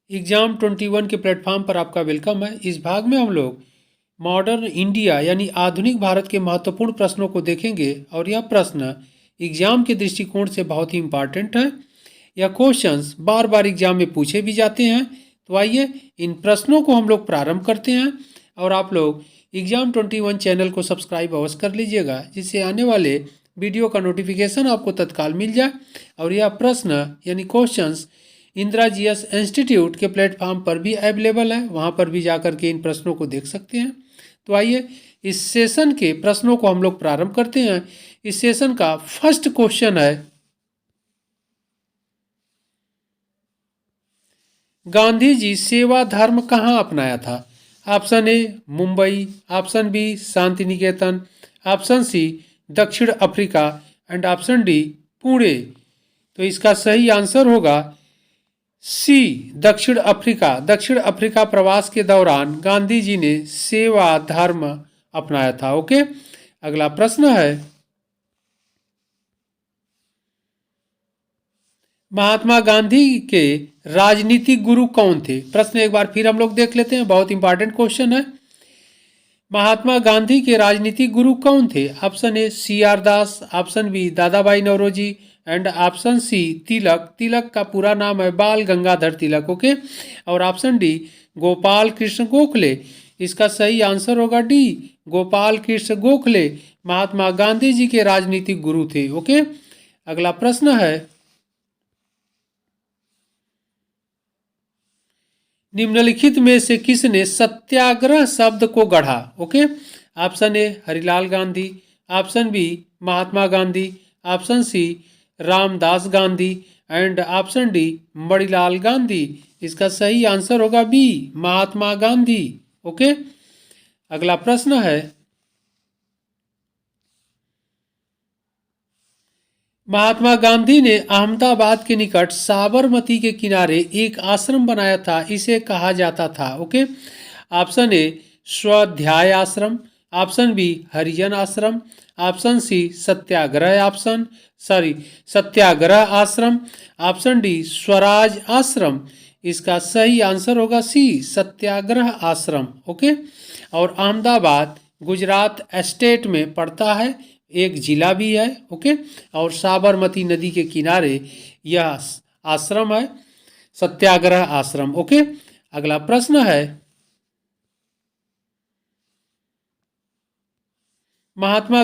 Exam 21 के platform पर आपका वेलकम है। इस भाग में हम लोग मॉडर्न इंडिया यानी आधुनिक भारत के महत्वपूर्ण प्रश्नों को देखेंगे और यह प्रश्न एग्ज़ाम के दृष्टिकोण से बहुत ही इम्पॉर्टेंट है। यह क्वेश्चंस बार बार एग्ज़ाम में पूछे भी जाते हैं। तो आइए इन प्रश्नों को हम लोग प्रारंभ करते हैं और आप लोग एग्ज़ाम 21 चैनल को सब्सक्राइब अवश्य कर लीजिएगा, जिससे आने वाले वीडियो का नोटिफिकेशन आपको तत्काल मिल जाए। और यह प्रश्न यानी क्वेश्चंस इंदिरा जीएस इंस्टीट्यूट के प्लेटफॉर्म पर भी अवेलेबल है, वहाँ पर भी जाकर के इन प्रश्नों को देख सकते हैं। तो आइए इस सेशन के प्रश्नों को हम लोग प्रारंभ करते हैं। इस सेशन का फर्स्ट क्वेश्चन है, गांधी जी सेवा धर्म कहाँ अपनाया था? Option A Mumbai, option B Shanti Niketan, option C दक्षिण Africa and option D Pune. तो इसका सही आंसर होगा सी दक्षिण अफ्रीका। दक्षिण अफ्रीका प्रवास के दौरान गांधी जी ने सेवा धर्म अपनाया था। ओके, अगला प्रश्न है, महात्मा गांधी के राजनीतिक गुरु कौन थे? प्रश्न एक बार फिर हम लोग देख लेते हैं, बहुत इंपॉर्टेंट क्वेश्चन है। महात्मा गांधी के राजनीतिक गुरु कौन थे? Option A C R Das, option B Dadabhai Naoroji and option C Tilak. Tilak का पूरा नाम है बाल गंगाधर तिलक। ओके, और ऑप्शन डी गोपाल कृष्ण गोखले। इसका सही आंसर होगा डी गोपाल कृष्ण गोखले महात्मा गांधी जी के राजनीतिक गुरु थे। ओके, अगला प्रश्न है, निम्नलिखित में से किसने सत्याग्रह शब्द को गढ़ा? Okay, option A Harilal Gandhi, option B Mahatma Gandhi, option C Ramdas Gandhi and option D Manilal Gandhi. इसका सही आंसर होगा बी महात्मा गांधी। ओके, अगला प्रश्न है, महात्मा गांधी ने अहमदाबाद के निकट साबरमती के किनारे एक आश्रम बनाया था, इसे कहा जाता था। ओके, ऑप्शन ए स्वाध्याय आश्रम, ऑप्शन बी हरिजन आश्रम, ऑप्शन सी सत्याग्रह आश्रम, ऑप्शन डी स्वराज आश्रम। इसका सही आंसर होगा सी सत्याग्रह आश्रम। ओके, और अहमदाबाद गुजरात स्टेट में पड़ता है, एक जिला भी है। ओके, और साबरमती नदी के किनारे यह आश्रम है, सत्याग्रह आश्रम। ओके, अगला प्रश्न है, महात्मा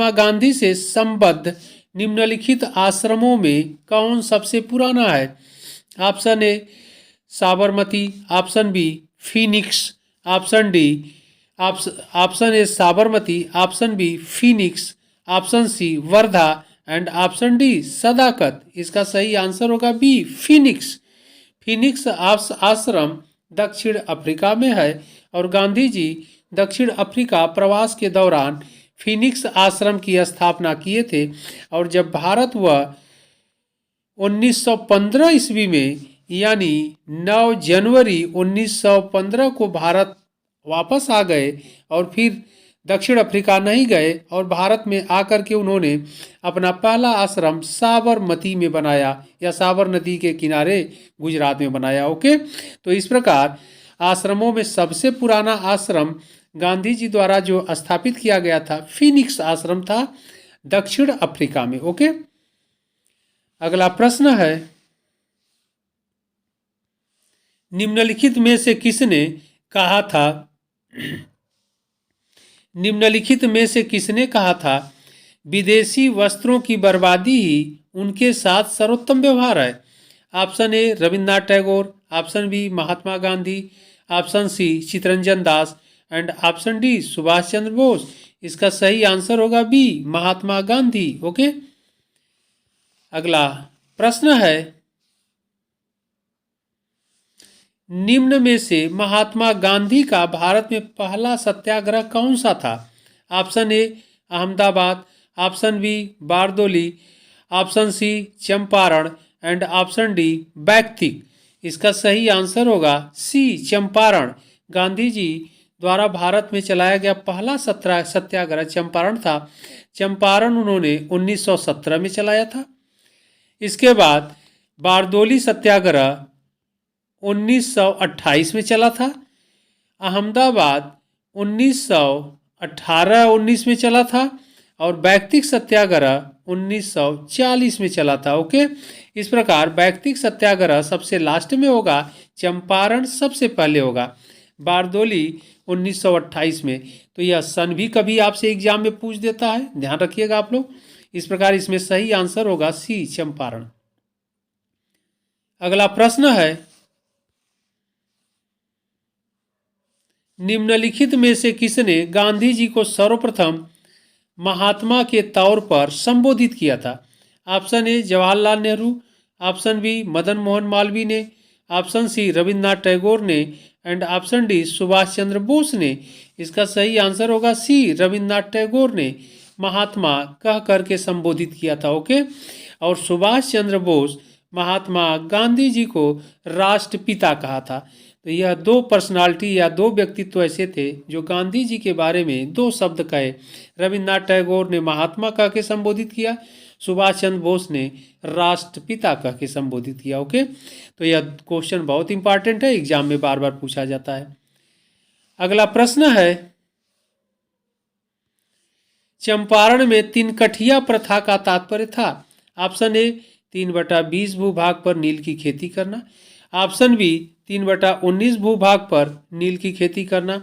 गांधी से संबद्ध निम्नलिखित आश्रमों में कौन सबसे पुराना है? Option A Sabarmati, option B Phoenix, option D option A Sabarmati, option B Phoenix, option C Wardha and option D Sadaqat. इसका सही आंसर होगा बी फिनिक्स। फिनिक्स आश्रम दक्षिण अफ्रीका में है और गांधी जी दक्षिण अफ्रीका प्रवास के दौरान फिनिक्स आश्रम की स्थापना किए थे। और जब भारत वह 1915 ईस्वी में यानी 9 जनवरी 1915 को भारत वापस आ गए और फिर दक्षिण अफ्रीका नहीं गए और भारत में आकर के उन्होंने अपना पहला आश्रम साबरमती में बनाया या साबर नदी के किनारे गुजरात में बनाया। ओके, तो इस प्रकार आश्रमों में सबसे पुराना आश्रम गांधी जी द्वारा जो स्थापित किया गया था फिनिक्स आश्रम था दक्षिण अफ्रीका में। ओके, अगला प्रश्न है, निम्नलिखित में से किसने कहा था विदेशी वस्त्रों की बर्बादी ही उनके साथ सर्वोत्तम व्यवहार है? Option A Rabindranath Tagore, option B Mahatma Gandhi, option C Chittaranjan Das and option D Subhash Chandra Bose. इसका सही आंसर होगा बी महात्मा गांधी। ओके, अगला प्रश्न है, निम्न में से महात्मा गांधी का भारत में पहला सत्याग्रह कौन सा था? Option A Ahmedabad, option B Bardoli, option C Champaran and option D बैक्तिक। इसका सही आंसर होगा सी चंपारण। गांधी जी द्वारा भारत में चलाया गया पहला सत्याग्रह चंपारण था। चंपारण उन्होंने 1917 में चलाया था। इसके बाद बारदोली सत्याग्रह 1928 में चला था। अहमदाबाद 1918-19 में चला था। और वैयक्तिक सत्याग्रह 1940 में चला था। ओके, इस प्रकार वैयक्तिक सत्याग्रह सबसे लास्ट में होगा, चंपारण सबसे पहले होगा, बारदोली 1928 में। तो यह सन भी कभी आपसे एग्जाम में पूछ देता है, ध्यान रखिएगा आप लोग। इस प्रकार इसमें सही आंसर होगा सी, चंपारण। अगला प्रश्न है, निम्नलिखित में से किसने गांधी जी को सर्वप्रथम महात्मा के तौर पर संबोधित किया था? Option A Jawaharlal Nehru, option B Madan Mohan Malaviya ने, ऑप्शन सी रविन्द्रनाथ टैगोर ने, and option D Subhash Chandra Bose ने। इसका सही आंसर होगा सी, रविन्द्रनाथ टैगोर ने महात्मा कह करके संबोधित किया था। ओके, और सुभाष चंद्र बोस महात्मा गांधी जी को राष्ट्रपिता कहा था। तो यह दो पर्सनालिटी या दो व्यक्तित्व ऐसे थे जो गांधी जी के बारे में दो शब्द कहे। रविन्द्रनाथ टैगोर ने महात्मा कह के संबोधित किया, सुभाष चंद्र बोस ने राष्ट्रपिता कह के संबोधित किया। ओके, तो यह क्वेश्चन बहुत इंपॉर्टेंट है, एग्जाम में बार बार पूछा जाता है। अगला प्रश्न है, चंपारण में तिनकठिया प्रथा का तात्पर्य था? ऑप्शन ए 3/20 भूभाग पर नील की खेती करना, ऑप्शन बी 3/19 भूभाग पर नील की खेती करना,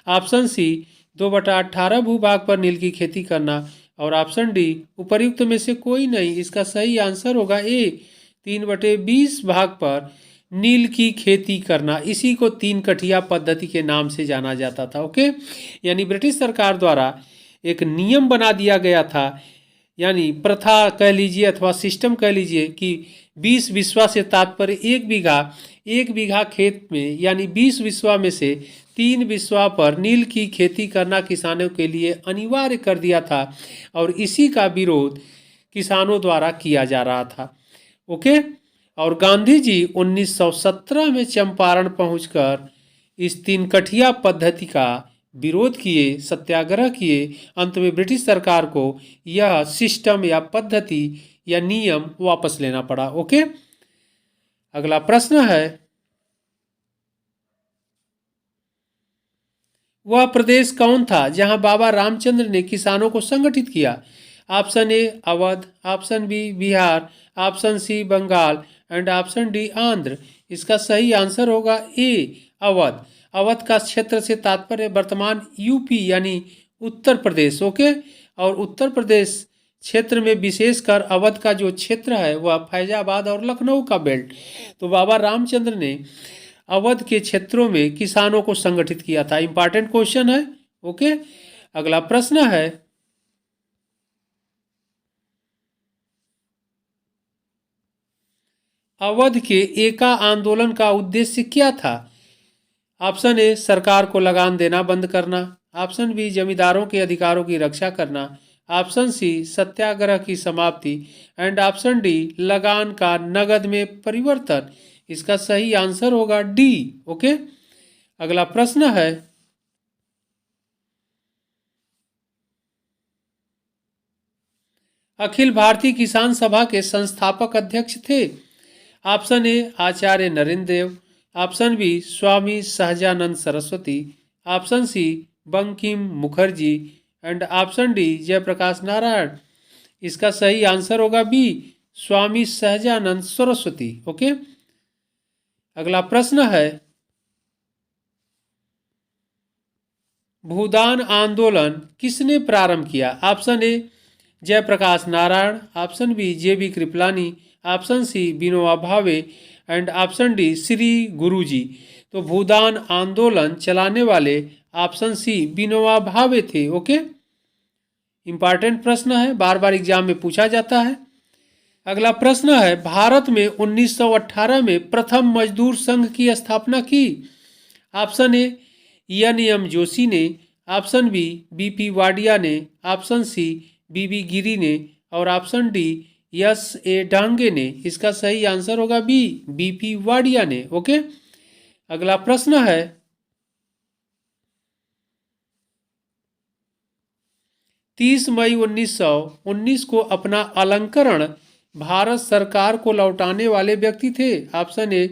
ऑप्शन सी 2/18 भूभाग पर नील की खेती करना, और ऑप्शन डी उपर्युक्त में से कोई नहीं। इसका सही आंसर होगा ए 3/20 भाग पर नील की खेती करना। इसी को तीन कठिया पद्धति के नाम से जाना जाता था। ओके, यानी ब्रिटिश सरकार द्वारा एक नियम बना दिया गया था, यानी प्रथा कह लीजिए अथवा सिस्टम कह लीजिए कि 20 बिस्वा से तात्पर्य 1 बीघा खेत में, यानी 20 बिस्वा में से 3 बिस्वा पर नील की खेती करना किसानों के लिए अनिवार्य कर दिया था, और इसी का विरोध किसानों द्वारा किया जा रहा था। ओके, और गांधी जी 1917 में चंपारण पहुंचकर इस तिनकठिया पद्धति का विरोध किए, सत्याग्रह किए। अंत में ब्रिटिश सरकार को यह सिस्टम या पद्धति या नियम वापस लेना पड़ा। ओके, अगला प्रश्न है, वह प्रदेश कौन था जहां बाबा रामचंद्र ने किसानों को संगठित किया? Option A Awadh, option B Bihar, option C Bengal, and option D Andhra. इसका सही आंसर होगा ए अवध। अवध का क्षेत्र से तात्पर्य वर्तमान यूपी यानी उत्तर प्रदेश। ओके, और उत्तर प्रदेश क्षेत्र में विशेषकर अवध का जो क्षेत्र है वह फैजाबाद और लखनऊ का बेल्ट। तो बाबा रामचंद्र ने अवध के क्षेत्रों में किसानों को संगठित किया था। इंपॉर्टेंट क्वेश्चन है। ओके, अगला प्रश्न है, अवध के एका आंदोलन का उद्देश्य क्या था? ऑप्शन ए सरकार को लगान देना बंद करना, ऑप्शन बी जमींदारों के अधिकारों की रक्षा करना, ऑप्शन सी सत्याग्रह की समाप्ति, एंड ऑप्शन डी लगान का नगद में परिवर्तन। इसका सही आंसर होगा डी। ओके, अगला प्रश्न है, अखिल भारतीय किसान सभा के संस्थापक अध्यक्ष थे? Option A Acharya Narendra Dev, option B Swami Sahajanand Saraswati, option C Bankim Mukherjee, and option D Jayaprakash Narayan. इसका सही आंसर होगा बी स्वामी सहजानंद सरस्वती। ओके, अगला प्रश्न है, भूदान आंदोलन किसने प्रारंभ किया? Option A Jayaprakash Narayan, option B JB Kripalani, option C Vinoba Bhave, and option D Shri Guruji. तो भूदान आंदोलन चलाने वाले ऑप्शन सी विनोबा भावे थे। ओके, इंपॉर्टेंट प्रश्न है, बार बार एग्जाम में पूछा जाता है। अगला प्रश्न है, भारत में 1918 में प्रथम मजदूर संघ की स्थापना की? ऑप्शन ए एन जोशी ने, ऑप्शन बी बीपी वाडिया ने, ऑप्शन सी बीबी गिरी ने, और option D S A Dange ने। इसका सही आंसर होगा बी बीपी वाडिया ने। ओके, अगला प्रश्न है, तीस मई 1919 को अपना अलंकरण भारत सरकार को लौटाने वाले व्यक्ति थे? Option A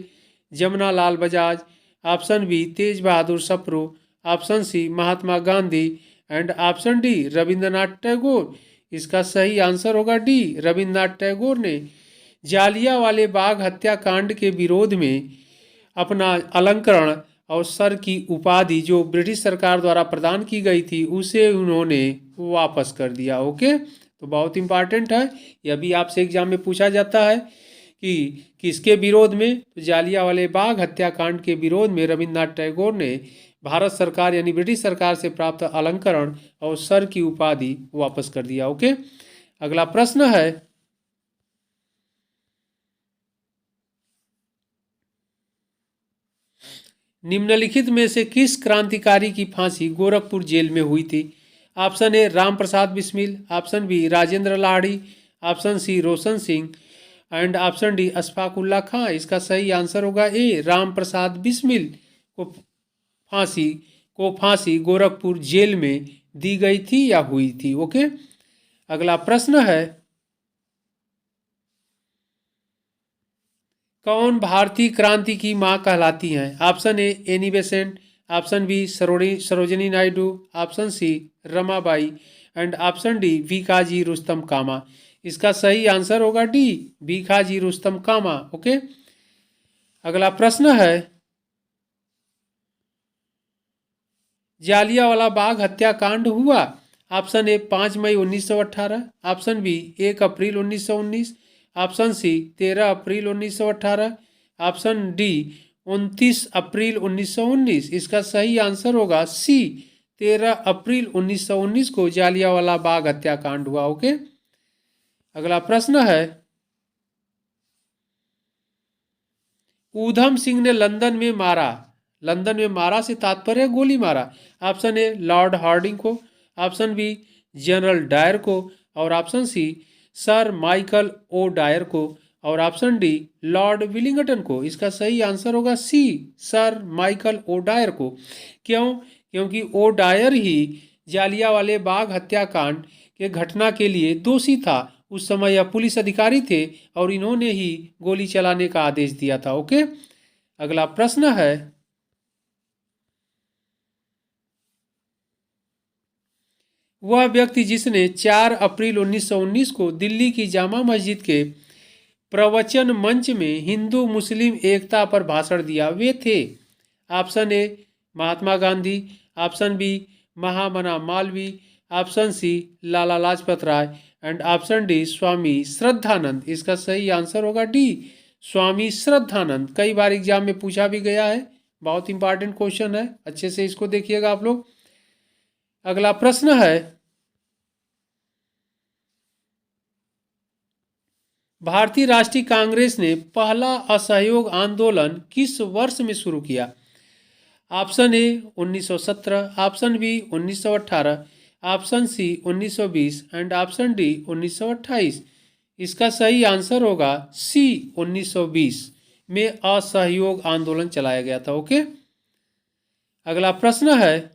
Jamuna Lal Bajaj, option B Tej Bahadur Sapru, option C Mahatma Gandhi and option D Rabindranath Tagore. इसका सही आंसर होगा डी, रविंद्रनाथ टैगोर ने जालियांवाला बाग हत्याकांड के विरोध में अपना अलंकरण और सर की उपाधि जो ब्रिटिश सरकार द्वारा प्रदान की गई थी उसे उन्होंने वापस कर दिया। ओके, तो बहुत इंपॉर्टेंट है, यह भी आपसे एग्जाम में पूछा जाता है कि किसके विरोध में, तो जालियांवाला बाग हत्याकांड के विरोध में रविंद्रनाथ टैगोर ने भारत सरकार यानी ब्रिटिश सरकार से प्राप्त अलंकरण और सर की उपाधि वापस कर दिया। ओके, अगला प्रश्न है, निम्नलिखित में से किस क्रांतिकारी की फांसी गोरखपुर जेल में हुई थी? Option A Ram Prasad Bismil, option B Rajendra Lahiri, option C Roshan Singh and option D Ashfaq Ulla Khan. इसका सही आंसर होगा ए, राम प्रसाद बिस्मिल को फांसी गोरखपुर जेल में दी गई थी या हुई थी। ओके, अगला प्रश्न है, कौन भारतीय क्रांति की मां कहलाती हैं? Option A Annie Besant, option B Sarojini Naidu, option C Ramabai and option D Bhikaji Rustom Cama. इसका सही आंसर होगा डी, भीखाजी रुस्तम कामा। ओके, अगला प्रश्न है, जालियांवाला बाग हत्याकांड हुआ? ऑप्शन ए 5 मई 1918, ऑप्शन बी 1 अप्रैल 1919, ऑप्शन सी 13 अप्रैल 1918, ऑप्शन डी 29 अप्रैल 1919। इसका सही आंसर होगा सी, 13 अप्रैल 1919 को जालियांवाला बाग हत्याकांड हुआ। ओके, अगला प्रश्न है, ऊधम सिंह ने लंदन में मारा से तात्पर्य गोली मारा। ऑप्शन ए लॉर्ड हार्डिंग को, ऑप्शन बी जनरल डायर को और option C sir Michael O'Dwyer को और ऑप्शन डी लॉर्ड विलिंगटन को। इसका सही आंसर होगा सी, सर माइकल ओ डायर को। क्यों? क्योंकि ओ डायर ही जालियांवाला बाग हत्याकांड के घटना के लिए दोषी था। उस समय यह पुलिस अधिकारी थे और इन्होंने ही गोली चलाने का आदेश दिया था। ओके, अगला प्रश्न है, वह व्यक्ति जिसने 4 अप्रैल 1919 को दिल्ली की जामा मस्जिद के प्रवचन मंच में हिंदू मुस्लिम एकता पर भाषण दिया वे थे? Option A Mahatma Gandhi, option B Mahamana Malviya, option C Lala Lajpat Rai and option D Swami Shraddhanand. इसका सही आंसर होगा डी, स्वामी श्रद्धानंद। कई बार एग्जाम में पूछा भी गया है, बहुत इंपॉर्टेंट क्वेश्चन है, अच्छे से इसको देखिएगा आप लोग। अगला प्रश्न है, भारतीय राष्ट्रीय कांग्रेस ने पहला असहयोग आंदोलन किस वर्ष में शुरू किया? Option A 1917, option B 1918, option C 1920 and option D 1928। इसका सही आंसर होगा सी, 1920 में असहयोग आंदोलन चलाया गया था। ओके, अगला प्रश्न है,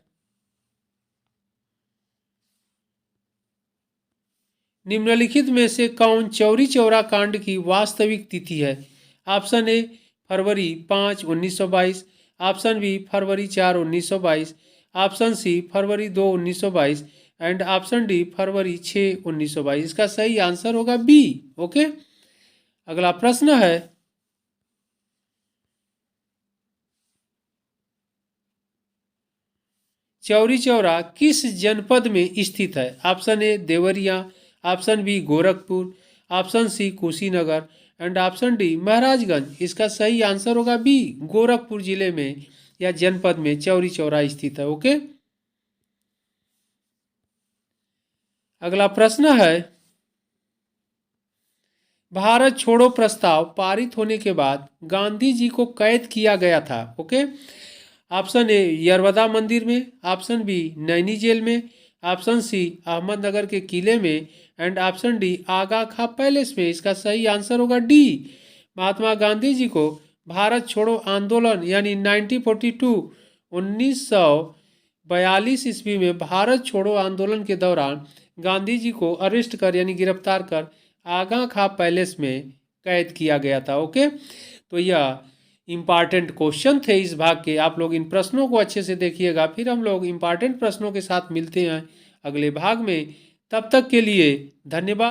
निम्नलिखित में से कौन चौरी चौरा कांड की वास्तविक तिथि है? ऑप्शन ए फरवरी 5, 1922, ऑप्शन बी फरवरी 4, 1922, ऑप्शन सी फरवरी 2, 1922 एंड ऑप्शन डी फरवरी 6, 1922। इसका सही आंसर होगा बी। ओके, अगला प्रश्न है, चौरी चौरा किस जनपद में स्थित है? Option A Deoria, option B Gorakhpur, option C Kushinagar and option D Maharajganj. इसका सही आंसर होगा बी, गोरखपुर जिले में या जनपद में चौरी चौरा स्थित है। ओके, अगला प्रश्न है, भारत छोड़ो प्रस्ताव पारित होने के बाद गांधी जी को कैद किया गया था। ओके, ऑप्शन ए यरवदा मंदिर में, ऑप्शन बी नैनी जेल में, ऑप्शन सी अहमदनगर के किले में and option D Aga Khan palace में। इसका सही आंसर होगा डी, महात्मा गांधी जी को भारत छोड़ो आंदोलन यानी 1942 ईस्वी में भारत छोड़ो आंदोलन के दौरान गांधी जी को अरेस्ट कर यानी गिरफ्तार कर आगा खां पैलेस में कैद किया गया था। ओके, तो यह इम्पॉर्टेंट क्वेश्चन थे इस भाग के। आप लोग इन प्रश्नों को अच्छे से देखिएगा, फिर हम लोग इम्पॉर्टेंट प्रश्नों के साथ मिलते हैं अगले भाग में। तब तक के लिए धन्यवाद।